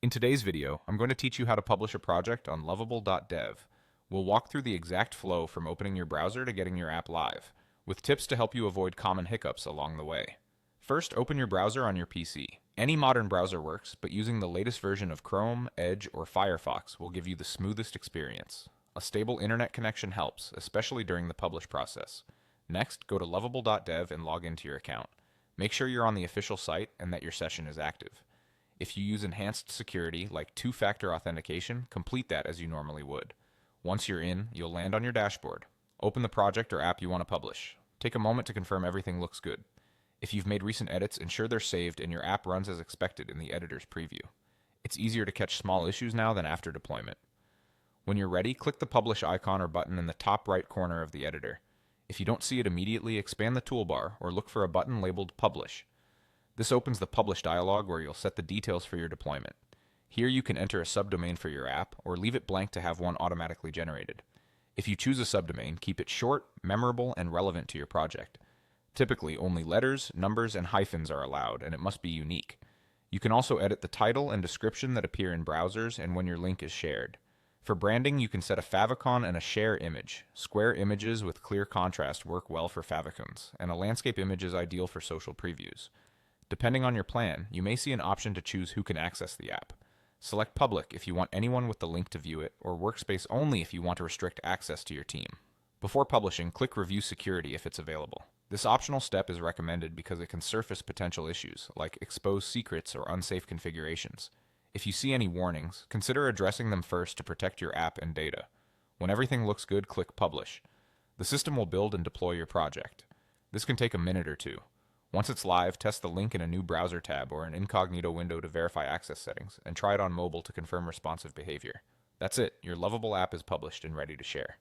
In today's video, I'm going to teach you how to publish a project on Lovable.dev. We'll walk through the exact flow from opening your browser to getting your app live, with tips to help you avoid common hiccups along the way. First, open your browser on your PC. Any modern browser works, but using the latest version of Chrome, Edge, or Firefox will give you the smoothest experience. A stable internet connection helps, especially during the publish process. Next, go to Lovable.dev and log into your account. Make sure you're on the official site and that your session is active. If you use enhanced security like two-factor authentication, complete that as you normally would. Once you're in, you'll land on your dashboard. Open the project or app you want to publish. Take a moment to confirm everything looks good. If you've made recent edits, ensure they're saved and your app runs as expected in the editor's preview. It's easier to catch small issues now than after deployment. When you're ready, click the publish icon or button in the top right corner of the editor. If you don't see it immediately, expand the toolbar or look for a button labeled Publish. This opens the Publish dialog where you'll set the details for your deployment. Here you can enter a subdomain for your app or leave it blank to have one automatically generated. If you choose a subdomain, keep it short, memorable, and relevant to your project. Typically, only letters, numbers, and hyphens are allowed, and it must be unique. You can also edit the title and description that appear in browsers and when your link is shared. For branding, you can set a favicon and a share image. Square images with clear contrast work well for favicons, and a landscape image is ideal for social previews. Depending on your plan, you may see an option to choose who can access the app. Select Public if you want anyone with the link to view it, or Workspace only if you want to restrict access to your team. Before publishing, click Review Security if it's available. This optional step is recommended because it can surface potential issues, like exposed secrets or unsafe configurations. If you see any warnings, consider addressing them first to protect your app and data. When everything looks good, click Publish. The system will build and deploy your project. This can take a minute or two. Once it's live, test the link in a new browser tab or an incognito window to verify access settings, and try it on mobile to confirm responsive behavior. That's it, your Lovable app is published and ready to share.